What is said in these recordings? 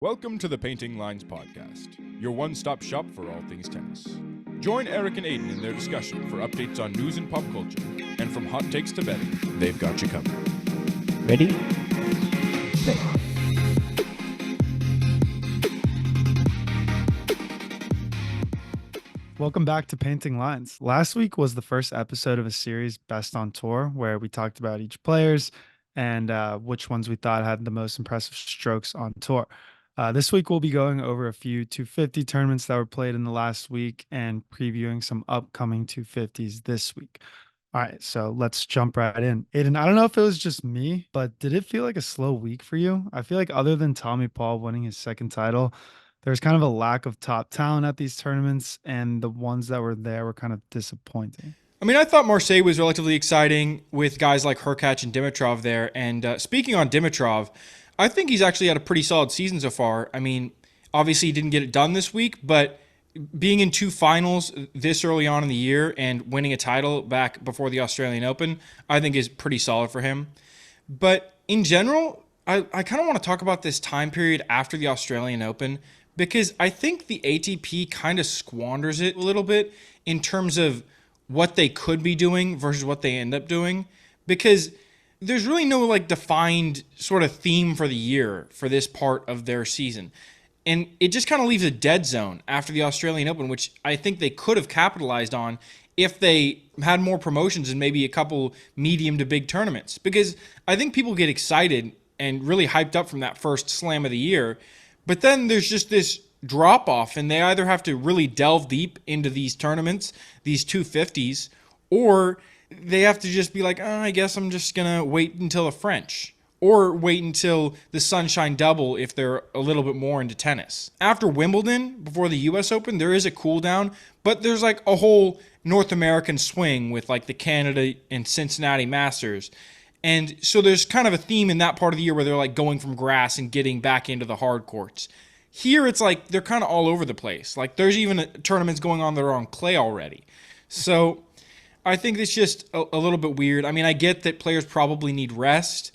Welcome to the Painting Lines Podcast, your one-stop shop for all things tennis. Join Erik and Aidan in their discussion for updates on news and pop culture, and from hot takes to betting, they've got you covered. Ready? Play. Welcome back to Painting Lines. Last week was the first episode of a series, Best on Tour, where we talked about each players and which ones we thought had the most impressive strokes on tour. This week, we'll be going over a few 250 tournaments that were played in the last week and previewing some upcoming 250s this week. All right, so let's jump right in. Aidan, I don't know if it was just me, but did it feel like a slow week for you? I feel like other than Tommy Paul winning his second title, there's kind of a lack of top talent at these tournaments, and the ones that were there were kind of disappointing. I mean, I thought Marseille was relatively exciting with guys like Hurkacz and Dimitrov there. And speaking on Dimitrov, I think he's actually had a pretty solid season so far. I mean, obviously he didn't get it done this week, but being in two finals this early on in the year and winning a title back before the Australian Open, I think is pretty solid for him. But in general, I kind of want to talk about this time period after the Australian Open because I think the ATP kind of squanders it a little bit in terms of what they could be doing versus what they end up doing, because there's really no like defined sort of theme for the year for this part of their season. And it just kind of leaves a dead zone after the Australian Open, which I think they could have capitalized on if they had more promotions and maybe a couple medium to big tournaments. Because I think people get excited and really hyped up from that first slam of the year, but then there's just this drop off and they either have to really delve deep into these tournaments, these 250s, or they have to just be like, I guess I'm just going to wait until the French or wait until the Sunshine Double if they're a little bit more into tennis. After Wimbledon, before the US Open, there is a cool down, but there's like a whole North American swing with like the Canada and Cincinnati Masters. And so there's kind of a theme in that part of the year where they're like going from grass and getting back into the hard courts. Here, it's like they're kind of all over the place. Like there's even tournaments going on that are on clay already. So I think it's just a little bit weird. I mean, I get that players probably need rest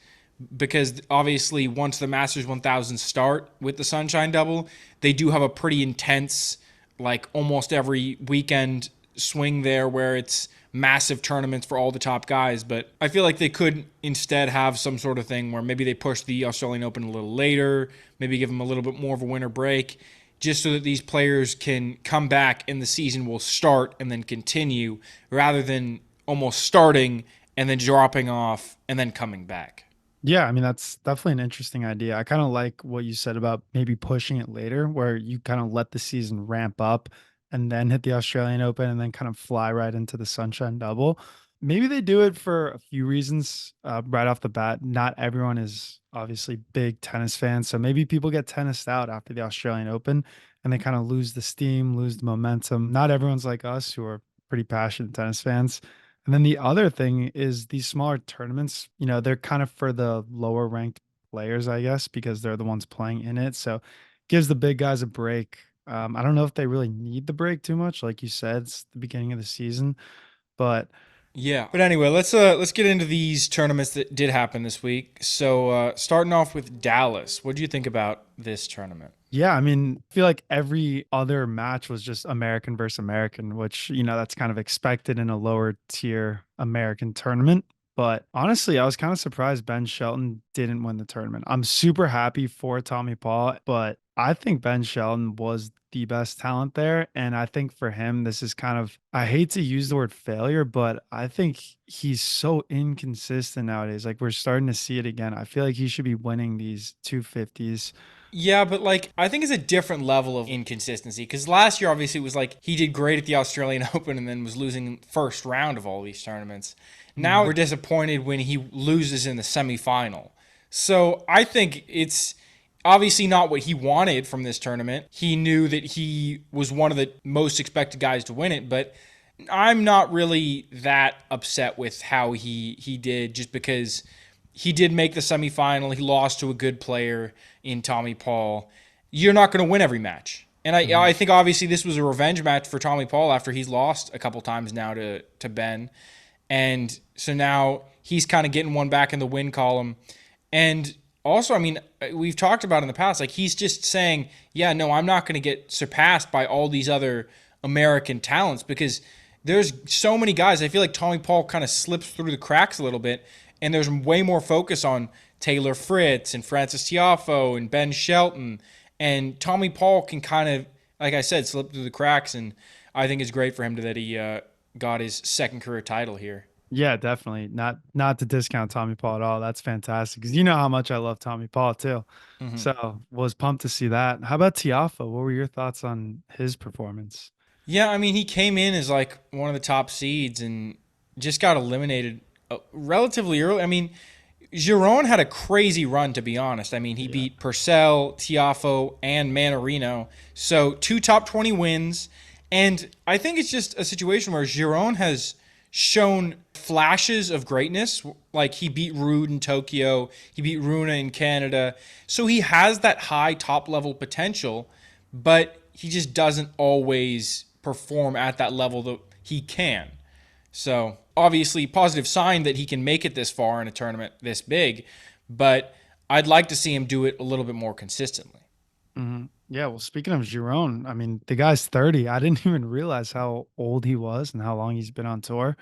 because obviously once the Masters 1000 start with the Sunshine Double, they do have a pretty intense, like almost every weekend swing there where it's massive tournaments for all the top guys. But I feel like they could instead have some sort of thing where maybe they push the Australian Open a little later, maybe give them a little bit more of a winter break, just so that these players can come back and the season will start and then continue rather than almost starting and then dropping off and then coming back. Yeah, I mean, that's definitely an interesting idea. I kind of like what you said about maybe pushing it later, where you kind of let the season ramp up and then hit the Australian Open and then kind of fly right into the Sunshine Double. Maybe they do it for a few reasons right off the bat. Not everyone is obviously big tennis fans. So maybe people get tennised out after the Australian Open and they kind of lose the steam, lose the momentum. Not everyone's like us who are pretty passionate tennis fans. And then the other thing is these smaller tournaments, they're kind of for the lower ranked players, I guess, because they're the ones playing in it. So gives the big guys a break. I don't know if they really need the break too much. Like you said, it's the beginning of the season, but yeah. But anyway, let's get into these tournaments that did happen this week. So starting off with Dallas, what do you think about this tournament? yeah, I mean, I feel like every other match was just American versus American, which, that's kind of expected in a lower tier American tournament. But honestly, I was kind of surprised Ben Shelton didn't win the tournament. I'm super happy for Tommy Paul, but I think Ben Shelton was the best talent there. And I think for him, this is kind of, I hate to use the word failure, but I think he's so inconsistent nowadays. Like we're starting to see it again. I feel like he should be winning these 250s. Yeah, but like I think it's a different level of inconsistency because last year obviously it was like he did great at the Australian Open and then was losing first round of all these tournaments. Now we're disappointed when he loses in the semifinal. So I think it's obviously not what he wanted from this tournament. He knew that he was one of the most expected guys to win it, but I'm not really that upset with how he did just because he did make the semifinal. He lost to a good player in Tommy Paul. You're not going to win every match. And I think obviously this was a revenge match for Tommy Paul after he's lost a couple times now to Ben. And so now he's kind of getting one back in the win column. And also, I mean, we've talked about in the past, like he's just saying, yeah, no, I'm not going to get surpassed by all these other American talents because there's so many guys. I feel like Tommy Paul kind of slips through the cracks a little bit, and there's way more focus on Taylor Fritz and Francis Tiafoe and Ben Shelton. And Tommy Paul can kind of, like I said, slip through the cracks, and I think it's great for him that he got his second career title here. Yeah, definitely. Not to discount Tommy Paul at all. That's fantastic because you know how much I love Tommy Paul too. Mm-hmm. So was pumped to see that. How about Tiafoe? What were your thoughts on his performance? Yeah, I mean, he came in as like one of the top seeds and just got eliminated relatively early. I mean, Giron had a crazy run, to be honest. I mean, he beat Purcell, Tiafoe, and Manarino. So 2 top 20 wins. And I think it's just a situation where Giron has shown flashes of greatness. Like he beat Rude in Tokyo, he beat Runa in Canada. So he has that high top level potential, but he just doesn't always perform at that level that he can. So obviously positive sign that he can make it this far in a tournament this big, but I'd like to see him do it a little bit more consistently. Hmm. Yeah, well, speaking of Giron, I mean, the guy's 30. I didn't even realize how old he was and how long he's been on tour.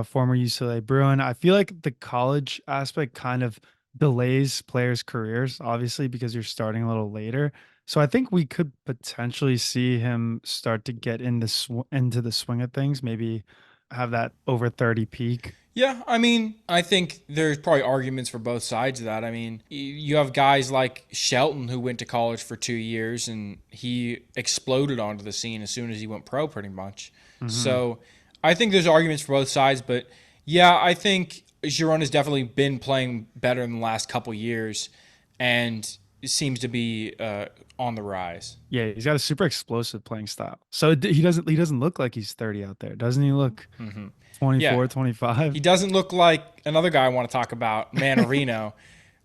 Former UCLA Bruin. I feel like the college aspect kind of delays players' careers, obviously, because you're starting a little later. So I think we could potentially see him start to get into the swing of things, maybe have that over 30 peak. Yeah, I mean, I think there's probably arguments for both sides of that. I mean, you have guys like Shelton who went to college for 2 years and he exploded onto the scene as soon as he went pro, pretty much. Hmm. So I think there's arguments for both sides, but yeah, I think Giron has definitely been playing better in the last couple years and seems to be on the rise. Yeah, he's got a super explosive playing style. So he doesn't look like he's 30 out there. Doesn't he look Hmm. Yeah, 24, 25? he doesn't look like another guy I want to talk about, Manarino,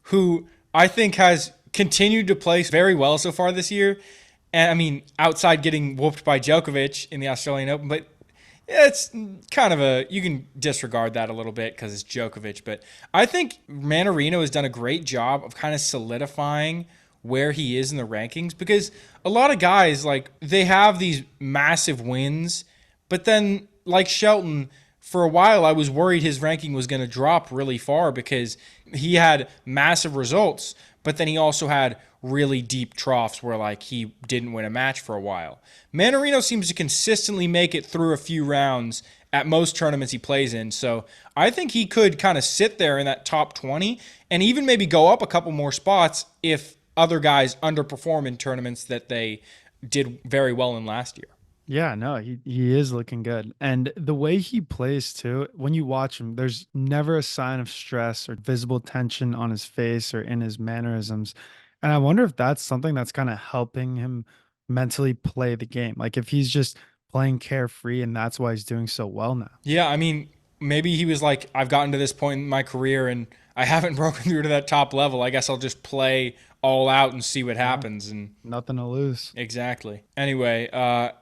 who I think has continued to play very well so far this year. And I mean, outside getting whooped by Djokovic in the Australian Open, but it's kind of you can disregard that a little bit because it's Djokovic. But I think Manarino has done a great job of kind of solidifying where he is in the rankings because a lot of guys, like, they have these massive wins, but then, like Shelton, for a while I was worried his ranking was going to drop really far because he had massive results, but then he also had really deep troughs where like he didn't win a match for a while. Manarino seems to consistently make it through a few rounds at most tournaments he plays in. So I think he could kind of sit there in that top 20 and even maybe go up a couple more spots if other guys underperform in tournaments that they did very well in last year. Yeah, no, he is looking good. And the way he plays too, when you watch him, there's never a sign of stress or visible tension on his face or in his mannerisms. And I wonder if that's something that's kind of helping him mentally play the game. Like if he's just playing carefree and that's why he's doing so well now. Yeah, I mean, maybe he was like, I've gotten to this point in my career and I haven't broken through to that top level. I guess I'll just play all out and see what Yeah, happens. And nothing to lose. exactly. Anyway,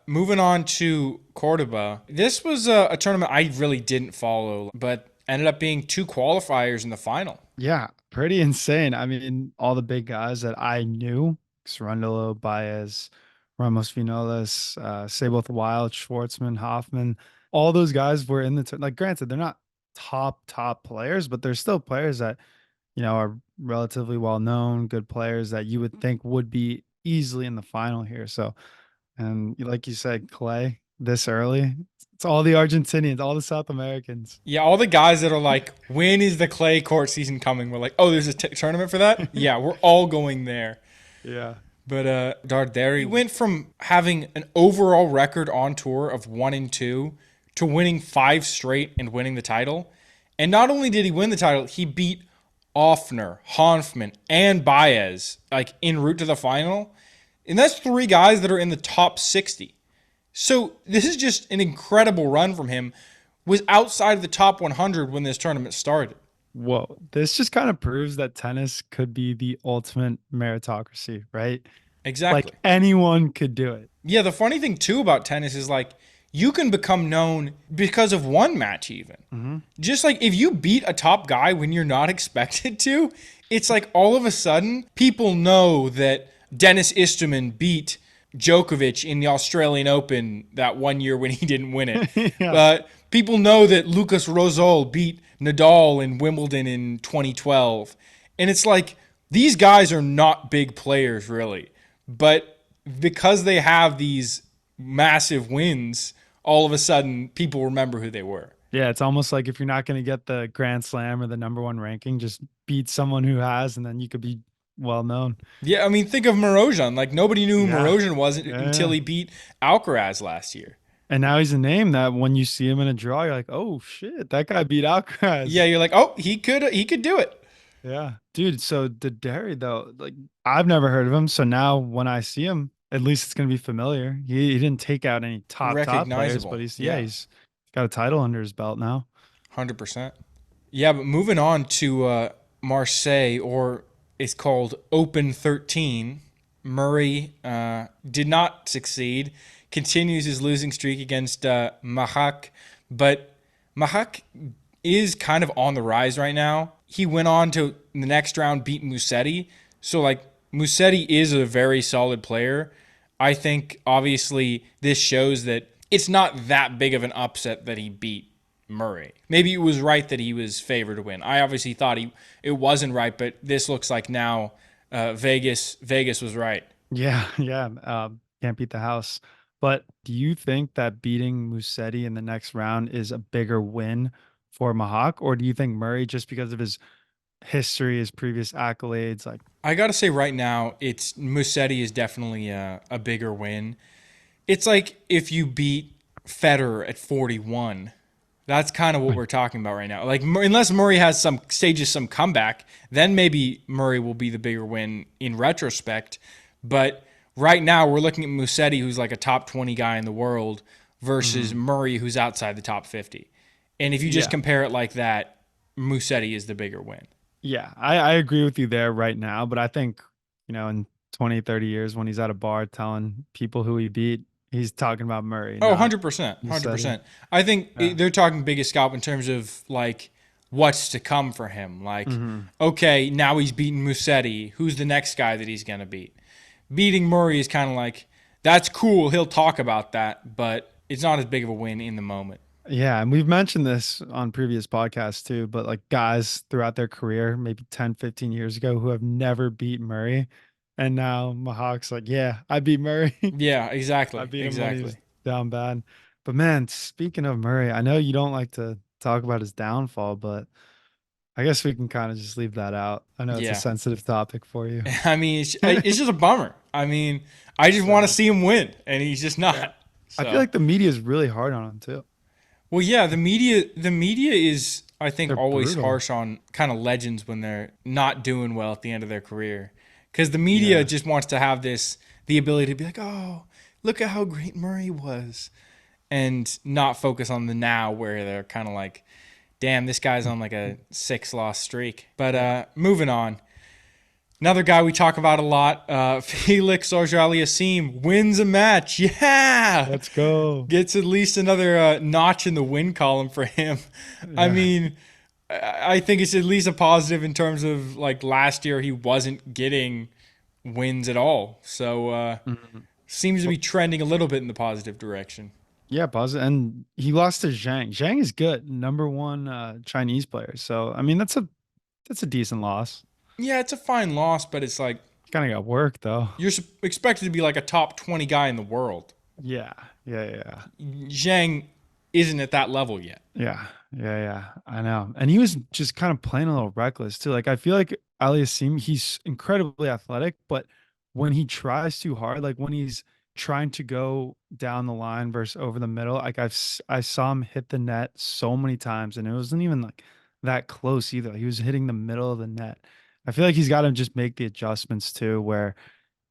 moving on to Cordoba. This was a tournament I really didn't follow, but ended up being 2 qualifiers in the final. Yeah, pretty insane. I mean, all the big guys that I knew, Cerundolo, Baez, Ramos Vinolas, Seyboth Wild, Schwartzman, Hoffman, all those guys were in like granted, they're not top players, but they're still players that, are relatively well known, good players that you would think would be easily in the final here. So, and like you said, Clay, this early, it's all the Argentinians, all the South Americans. Yeah, all the guys that are like, when is the clay court season coming? We're like, oh, there's a tournament for that? Yeah, we're all going there. Yeah. But Darderi went from having an overall record on tour of 1-2 to winning 5 straight and winning the title. And not only did he win the title, he beat Offner, Hanfman, and Baez like en route to the final. And that's 3 guys that are in the top 60. So this is just an incredible run from him. Was outside of the top 100 when this tournament started. Whoa, this just kind of proves that tennis could be the ultimate meritocracy, right? Exactly. Like anyone could do it. Yeah, the funny thing too about tennis is like you can become known because of one match even. Mm-hmm. Just like if you beat a top guy when you're not expected to, it's like all of a sudden people know that Dennis Istomin beat Djokovic in the Australian Open that one year when he didn't win it. Yeah. People know that Lucas Rosol beat Nadal in Wimbledon in 2012. And it's like these guys are not big players really. But because they have these massive wins, all of a sudden people remember who they were. Yeah, it's almost like if you're not going to get the Grand Slam or the number one ranking, just beat someone who has, and then you could be well known. Yeah, I mean, think of Morozhan. Like, nobody knew who Yeah. Morozhan was Yeah, until yeah. he beat Alcaraz last year. And now he's a name that when you see him in a draw, you're like, oh shit, that guy beat Alcaraz. Yeah, you're like, oh, he could do it. Yeah. Dude, so Derry though, like I've never heard of him. So now when I see him, at least it's gonna be familiar. He didn't take out any top players, Recognizable. but he's Yeah. he's got a title under his belt now. 100%. Yeah, but moving on to Marseille, or it's called Open 13. Murray did not succeed. Continues his losing streak against Mahak, but Mahak is kind of on the rise right now. He went on to the next round beat Musetti. So like Musetti is a very solid player. I think obviously this shows that it's not that big of an upset that he beat Murray. Maybe it was right that he was favored to win. I obviously thought it wasn't right, but this looks like now Vegas was right. Yeah, yeah. Can't beat the house. But do you think that beating Musetti in the next round is a bigger win for Mahak, or do you think Murray, just because of his history, his previous accolades, like I got to say right now, it's Musetti is definitely a bigger win. It's like if you beat Federer at 41. That's kind of what we're talking about right now. Like unless Murray has some comeback, then maybe Murray will be the bigger win in retrospect. But right now we're looking at Musetti, who's like a top 20 guy in the world, versus Murray, who's outside the top 50. And if you just compare it like that, Musetti is the bigger win. Yeah, I agree with you there right now, but I think, in 20, 30 years when he's at a bar telling people who he beat, he's talking about Murray. Oh, not 100%. Musetti. 100%. I think they're talking biggest scalp in terms of like what's to come for him. Like, okay, now he's beaten Musetti. Who's the next guy that he's going to beat? Beating Murray is kind of like, that's cool. He'll talk about that, but it's not as big of a win in the moment. Yeah, and we've mentioned this on previous podcasts too, but like guys throughout their career, maybe 10, 15 years ago, who have never beat Murray. And now Mahak's like, yeah, I beat Murray. Yeah, exactly. I beat him when he was down bad. But man, speaking of Murray, I know you don't like to talk about his downfall, but I guess we can kind of just leave that out. I know it's Yeah. a sensitive topic for you. I mean, it's just a bummer. I mean, I just want to see him win, and he's just not. I So. feel like the media is really hard on him too. Well, yeah, the media is, I think, They're always brutal. harsh on kind of legends when they're not doing well at the end of their career. Because the media just wants to have the ability to be like, oh, look at how great Murray was. And not focus on the now where they're kind of like, damn, this guy's on like a 6-loss streak. But moving on. Another guy we talk about a lot, Felix Auger-Aliassime wins a match. Yeah! Let's go. Gets at least another notch in the win column for him. I mean, I think it's at least a positive in terms of like last year he wasn't getting wins at all. So seems to be trending a little bit in the positive direction. Yeah, positive. And he lost to Zhang. Zhang is good, number one Chinese player. So I mean, that's a decent loss. Yeah, it's a fine loss, but it's like Kind of got work though. you're expected to be like a top 20 guy in the world. Yeah. Zhang isn't at that level yet. Yeah. I know. And he was just kind of playing a little reckless too. Like I feel like Aliassime, he's incredibly athletic, but when he tries too hard, like when he's trying to go down the line versus over the middle, like I saw him hit the net so many times, and it wasn't even like that close either. He was hitting the middle of the net. I feel like he's got to just make the adjustments too, where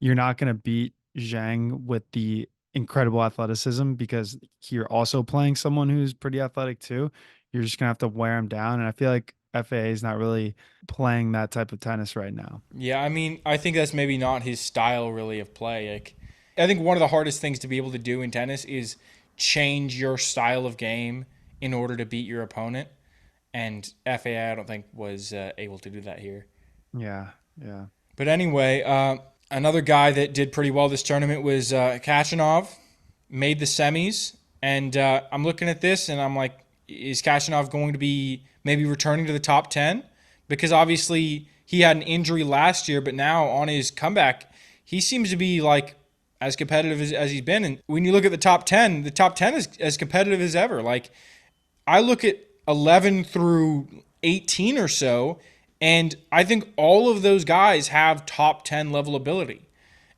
you're not going to beat Zhang with the incredible athleticism because you're also playing someone who's pretty athletic too. You're just going to have to wear him down. And I feel like FAA is not really playing that type of tennis right now. Yeah, I mean, I think that's maybe not his style really of play. Like, I think one of the hardest things to be able to do in tennis is change your style of game in order to beat your opponent. And FAI, I don't think, was able to do that here. Yeah, yeah. But anyway, another guy that did pretty well this tournament was Khachanov, made the semis. And I'm looking at this and I'm like, is Khachanov going to be maybe returning to the top 10? Because obviously he had an injury last year, but now on his comeback, he seems to be like as competitive as he's been. And when you look at the top 10 is as competitive as ever. Like, I look at 11 through 18 or so, and I think all of those guys have top 10 level ability.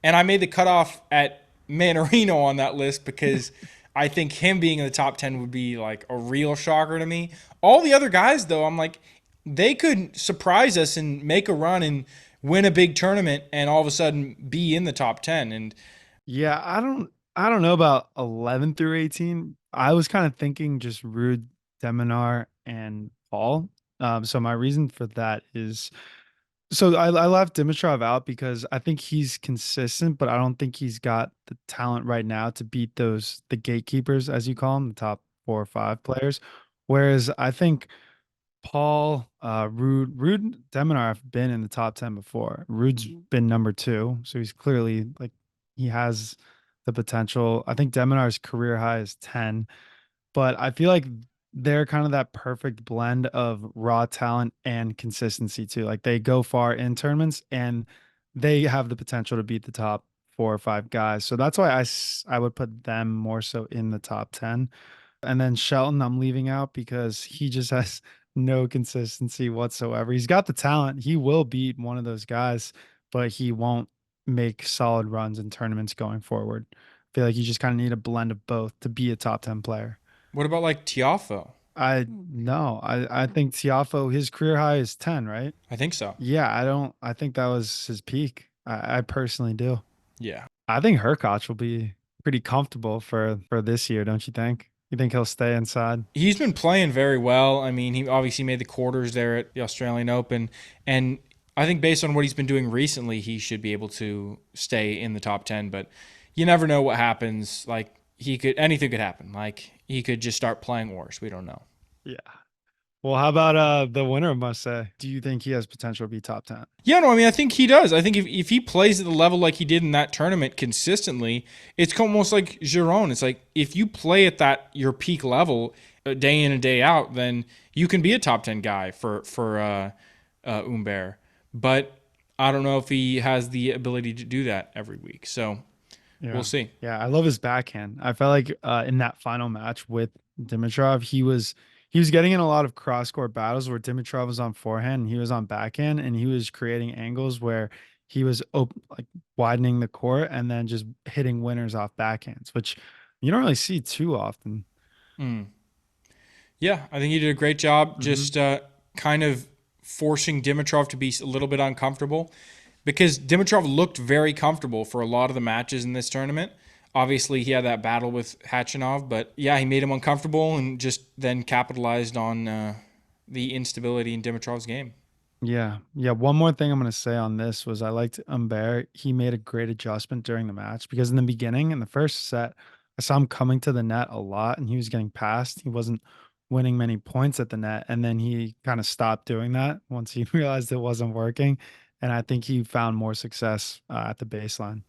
And I made the cutoff at Manarino on that list because I think him being in the top 10 would be like a real shocker to me. All the other guys, though, I'm like, they could surprise us and make a run and win a big tournament and all of a sudden be in the top 10. And Yeah, I don't know about 11 through 18. I was kind of thinking just Rude, Deminar, and Paul. So my reason for that is, so I left Dimitrov out because I think he's consistent, but I don't think he's got the talent right now to beat the gatekeepers, as you call them, the top 4 or 5 players. Whereas I think Paul, Rude, Deminar have been in the top 10 before. Rude's been number 2, so he's clearly like he has the potential. I think Deminar's career high is 10, but I feel like they're kind of that perfect blend of raw talent and consistency too. Like they go far in tournaments and they have the potential to beat the top 4 or 5 guys. So that's why I would put them more so in the top 10. And then Shelton, I'm leaving out because he just has no consistency whatsoever. He's got the talent. He will beat one of those guys, but he won't make solid runs in tournaments going forward. I feel like you just kind of need a blend of both to be a top 10 player. what about like Tiafo? I no, I think Tiafo, his career high is 10, right? I think so. Yeah, I think that was his peak. I personally do. Yeah. I think Herkoch will be pretty comfortable for this year, don't you think? You think he'll stay inside? He's been playing very well. I mean, he obviously made the quarters there at the Australian Open. And I think based on what he's been doing recently, he should be able to stay in the top 10. But you never know what happens. Like, anything could happen. Like, he could just start playing worse. We don't know. Yeah. Well, how about the winner of Marseille? Do you think he has potential to be top 10? Yeah, no, I mean, I think he does. I think if he plays at the level like he did in that tournament consistently, it's almost like Giron. It's like if you play at your peak level day in and day out, then you can be a top 10 guy for Humbert. But I don't know if he has the ability to do that every week. So we'll see. Yeah, I love his backhand. I felt like in that final match with Dimitrov, he was getting in a lot of cross-court battles where Dimitrov was on forehand and he was on backhand, and he was creating angles where he was like widening the court and then just hitting winners off backhands, which you don't really see too often. Yeah, I think he did a great job just kind of forcing Dimitrov to be a little bit uncomfortable, because Dimitrov looked very comfortable for a lot of the matches in this tournament. Obviously, he had that battle with Khachanov, but yeah, he made him uncomfortable and just then capitalized on the instability in Dimitrov's game. Yeah. Yeah. One more thing I'm going to say on this was I liked Humbert. He made a great adjustment during the match because in the beginning, in the first set, I saw him coming to the net a lot and he was getting passed. He wasn't winning many points at the net. And then he kind of stopped doing that once he realized it wasn't working. And I think he found more success at the baseline.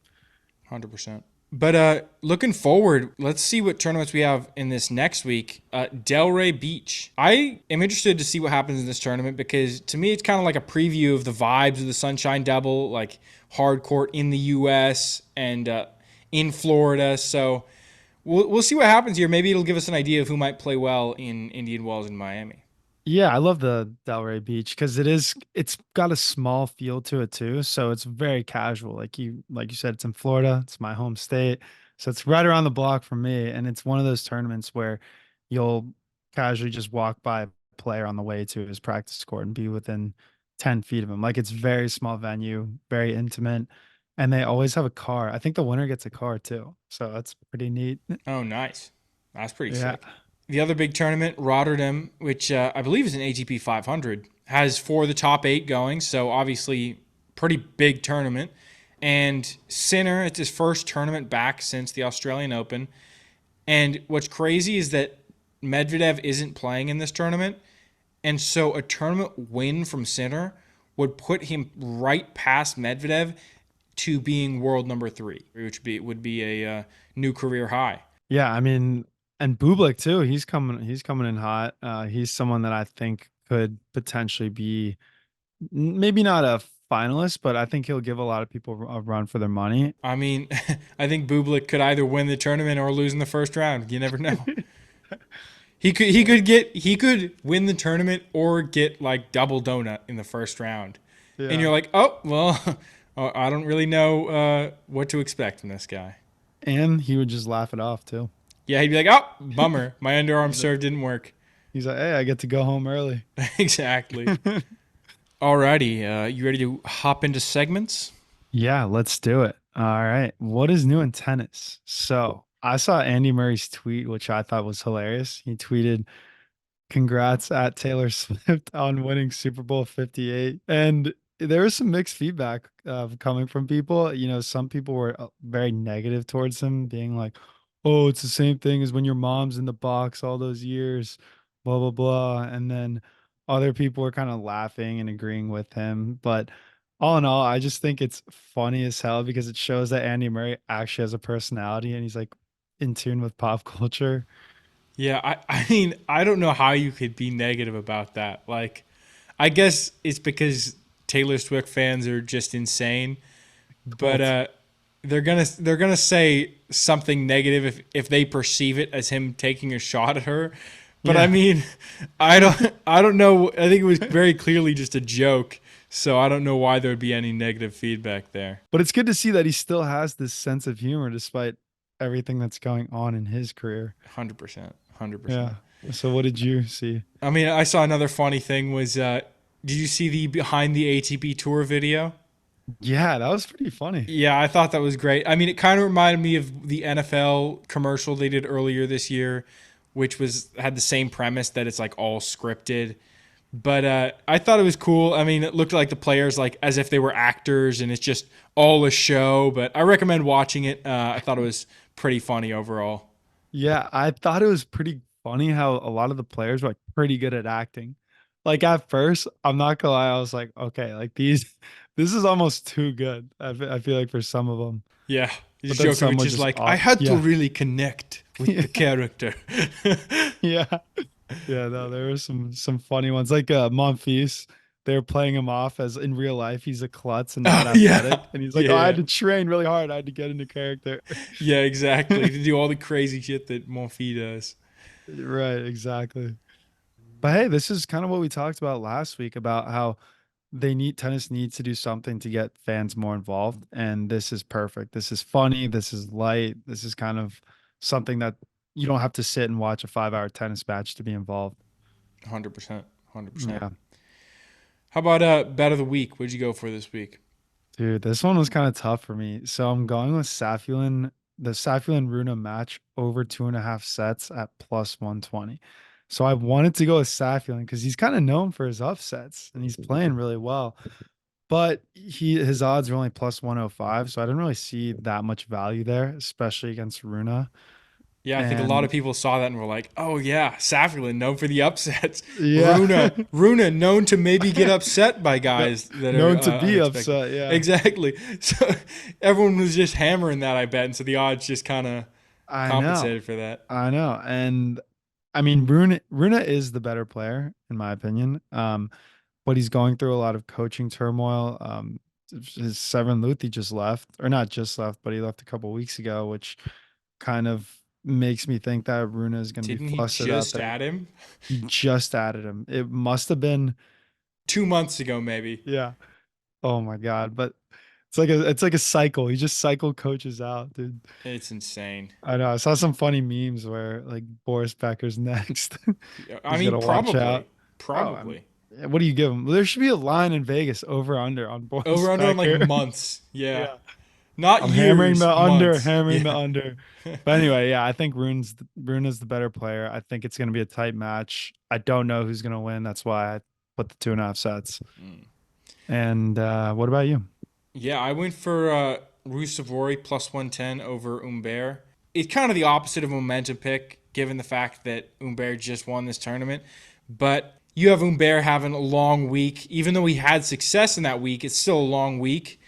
100%. But looking forward, let's see what tournaments we have in this next week. Delray Beach. I am interested to see what happens in this tournament because to me it's kind of like a preview of the vibes of the Sunshine Double, like hard court in the U.S. and in Florida. So we'll see what happens here. Maybe it'll give us an idea of who might play well in Indian Wells and Miami. Yeah, I love the Delray Beach because it's got a small feel to it too. So it's very casual. Like you said, it's in Florida. It's my home state. So it's right around the block from me. And it's one of those tournaments where you'll casually just walk by a player on the way to his practice court and be within 10 feet of him. Like it's very small venue, very intimate. And they always have a car. I think the winner gets a car too. So that's pretty neat. Oh, nice. That's pretty Yeah. sick. The other big tournament, Rotterdam, which I believe is an ATP 500, has 4 of the top 8 going. So obviously pretty big tournament. And Sinner, it's his first tournament back since the Australian Open. And what's crazy is that Medvedev isn't playing in this tournament. And so a tournament win from Sinner would put him right past Medvedev to being world number 3, which would be a new career high. Yeah, I mean, and Bublik too. He's coming in hot. He's someone that I think could potentially be maybe not a finalist, but I think he'll give a lot of people a run for their money. I mean, I think Bublik could either win the tournament or lose in the first round. You never know. He could win the tournament or get like double donut in the first round. Yeah. And you're like, oh well, I don't really know what to expect from this guy. And he would just laugh it off too. Yeah, he'd be like, oh, bummer, my underarm serve didn't work. He's like, hey, I get to go home early. Exactly. Alrighty, you ready to hop into segments? Yeah, let's do it. All right. What is new in tennis? So I saw Andy Murray's tweet, which I thought was hilarious. He tweeted, congrats at Taylor Swift on winning Super Bowl 58. And there was some mixed feedback coming from people. You know, some people were very negative towards him, being like, oh, it's the same thing as when your mom's in the box all those years, blah, blah, blah. And then other people were kind of laughing and agreeing with him. But all in all, I just think it's funny as hell because it shows that Andy Murray actually has a personality and he's like in tune with pop culture. Yeah, I mean, I don't know how you could be negative about that. Like, I guess it's because Taylor Swift fans are just insane, but they're gonna say something negative if they perceive it as him taking a shot at her. But I Yeah. mean, I don't know. I think it was very clearly just a joke, so I don't know why there would be any negative feedback there. But it's good to see that he still has this sense of humor despite everything that's going on in his career. 100%, 100%. Yeah. So what did you see? I mean, I saw another funny thing was, did you see the behind the ATP tour video? Yeah, that was pretty funny. Yeah, I thought that was great. I mean, it kind of reminded me of the NFL commercial they did earlier this year, which had the same premise that it's like all scripted. But I thought it was cool. I mean, it looked like the players like as if they were actors, and it's just all a show. But I recommend watching it. I thought it was pretty funny overall. Yeah, I thought it was pretty funny how a lot of the players were like pretty good at acting. Like at first, I'm not gonna lie, I was like, okay, like this is almost too good. I feel like for some of them, Yeah, but his then Joker some was were just just like, I off. had to Yeah, really connect with the character. yeah, yeah. No, there were some funny ones like Monfils. They were playing him off as in real life he's a klutz and not Oh, yeah, athletic, and he's like, "Oh, I yeah, had to train really hard. I had to get into character." yeah, exactly. To do all the crazy shit that Monfils does. Right, exactly. But hey, this is kind of what we talked about last week about how tennis needs to do something to get fans more involved, and this is perfect. This is funny, this is light, this is kind of something that you don't have to sit and watch a 5-hour tennis match to be involved. 100%, 100%. Yeah. How about bet of the week? What'd you go for this week? Dude, this one was kind of tough for me. So I'm going with the Safulin Runa match over 2.5 sets at plus 120. So I wanted to go with Safulin because he's kind of known for his upsets and he's playing really well. But his odds are only plus 105, so I didn't really see that much value there, especially against Runa. Yeah, I think a lot And of people saw that and were like, "Oh yeah, Safferlin known for the upsets. yeah, Runa known to maybe get upset by no- guys that are known to be unexpected." upset. Yeah, Exactly. So everyone was just hammering that, I bet, and so the odds just kind of I know, compensated for that. I know. And I mean, Runa is the better player in my opinion. But he's going through a lot of coaching turmoil. His Severin Luthi just left, or not just left, but he left a couple weeks ago, which kind of makes me think that Runa is going to be Didn't he flustered out just there. add him He just added him. It must have been, 2 months ago, maybe? yeah. Oh my God. But it's like a cycle. He just cycle coaches out, dude. It's insane. I know. I saw some funny memes where like Boris Becker's next. I He's mean, gonna watch probably, out. Oh, probably what do you give him? There should be a line in Vegas over under on Boris over under on like Becker. months. Yeah, Yeah. not I'm hammering years, the under, months. hammering the Yeah. under. But anyway, yeah, I think Runa's the better player. I think it's going to be a tight match. I don't know who's going to win. That's why I put the 2.5 sets. Mm. And what about you? Yeah, I went for Rusevori plus 110 over Humbert. it's kind of the opposite of a momentum pick, given the fact that Humbert just won this tournament. But you have Humbert having a long week. Even though he had success in that week, it's still a long week.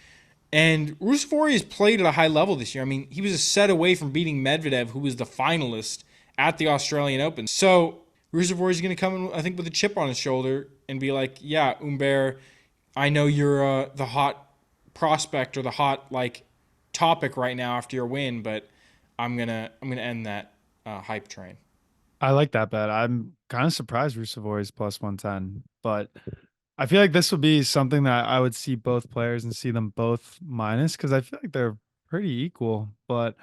And Ruusuvuori has played at a high level this year. I mean, he was a set away from beating Medvedev, who was the finalist at the Australian Open. So Ruusuvuori is going to come in, I think, with a chip on his shoulder and be like, yeah, Humbert, I know you're the hot prospect or the hot topic right now after your win, but I'm gonna end that hype train. I like that bet. I'm kind of surprised Ruusuvuori is plus 110, but I feel like this would be something that I would see both players and see them both minus because I feel like they're pretty equal. But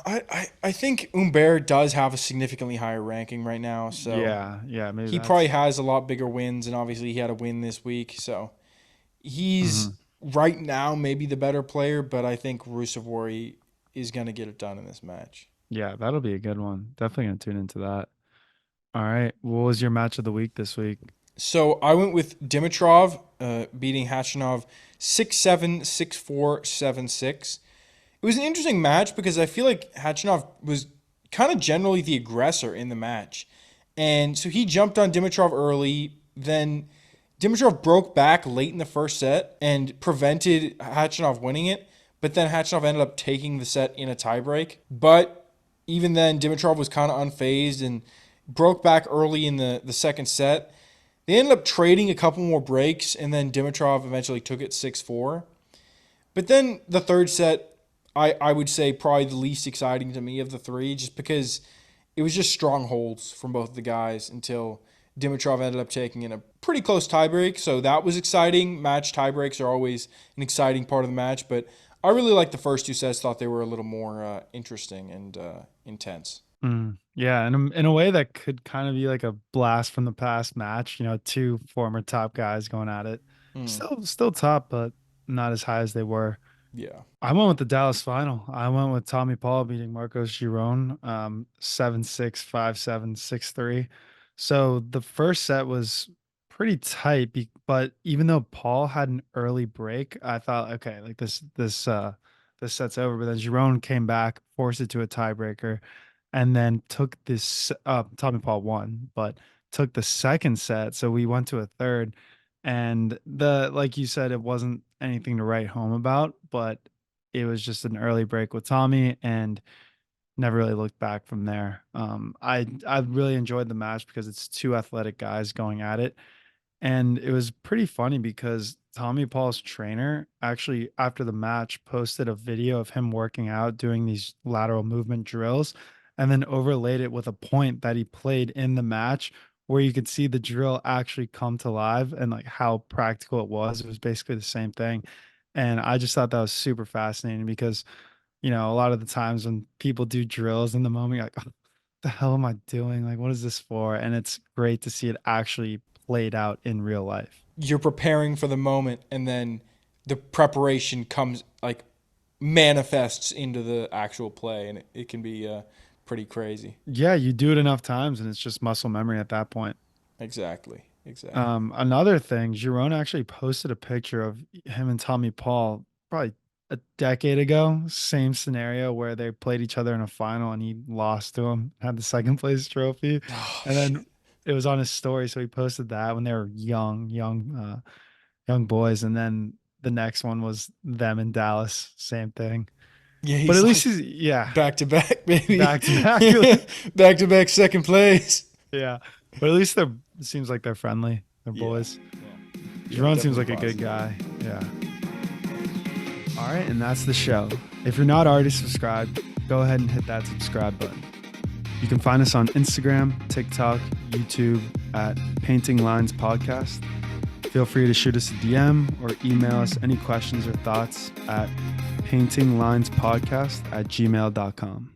I think Humbert does have a significantly higher ranking right now, so yeah, maybe he probably has a lot bigger wins, and obviously he had a win this week, so he's right now maybe the better player, but I think Ruusuvuori is going to get it done in this match. Yeah, that'll be a good one. Definitely gonna tune into that. All right, what was your match of the week this week? So I went with Dimitrov beating Khachanov 6-7, 6-4, 7-6. It was an interesting match because I feel like Khachanov was kind of generally the aggressor in the match. And so he jumped on Dimitrov early. Then Dimitrov broke back late in the first set and prevented Khachanov winning it. But then Khachanov ended up taking the set in a tiebreak. But even then, Dimitrov was kind of unfazed and broke back early in the second set. They ended up trading a couple more breaks, and then Dimitrov eventually took it 6-4. But then the third set, I would say probably the least exciting to me of the three, just because it was just strong holds from both of the guys until Dimitrov ended up taking in a pretty close tiebreak. So that was exciting. Match tiebreaks are always an exciting part of the match, but I really liked the first two sets. Thought they were a little more interesting and intense. Yeah, and in a way that could kind of be like a blast from the past match. You know, two former top guys going at it. Still top, but not as high as they were. Yeah. I went with the Dallas final. I went with Tommy Paul beating Marcos Giron 7-6, 5-7, 6-3. So the first set was pretty tight, but even though Paul had an early break, I thought, okay, like this set's over. But then Giron came back, forced it to a tiebreaker, and then took this. Tommy Paul won, but took the second set. So we went to a third, and like you said, it wasn't anything to write home about, but it was just an early break with Tommy, and never really looked back from there. I really enjoyed the match because it's two athletic guys going at it. And it was pretty funny because Tommy Paul's trainer actually, after the match, posted a video of him working out, doing these lateral movement drills, and then overlaid it with a point that he played in the match where you could see the drill actually come to life and like how practical it was. It was basically the same thing. And I just thought that was super fascinating because, you know, a lot of the times when people do drills in the moment, you're like, oh, what the hell am I doing? Like, what is this for? And it's great to see it actually played out in real life. You're preparing for the moment, and then the preparation comes, like, manifests into the actual play, and it can be pretty crazy. Yeah, you do it enough times, and it's just muscle memory at that point. Exactly. Another thing, Giron actually posted a picture of him and Tommy Paul probably a decade ago. Same scenario where they played each other in a final, and he lost to him, had the second place trophy, and then it was on his story. So he posted that when they were young boys, and then the next one was them in Dallas, same thing. Yeah, but at least like, he's back to back, baby, back to back, back to back second place. Yeah, but at least it seems like they're friendly. They're boys. Yeah. Giron seems like a good guy. Yeah. All right, and that's the show. If you're not already subscribed, go ahead and hit that subscribe button. You can find us on Instagram, TikTok, YouTube at Painting Lines Podcast. Feel free to shoot us a DM or email us any questions or thoughts at paintinglinespodcast@gmail.com.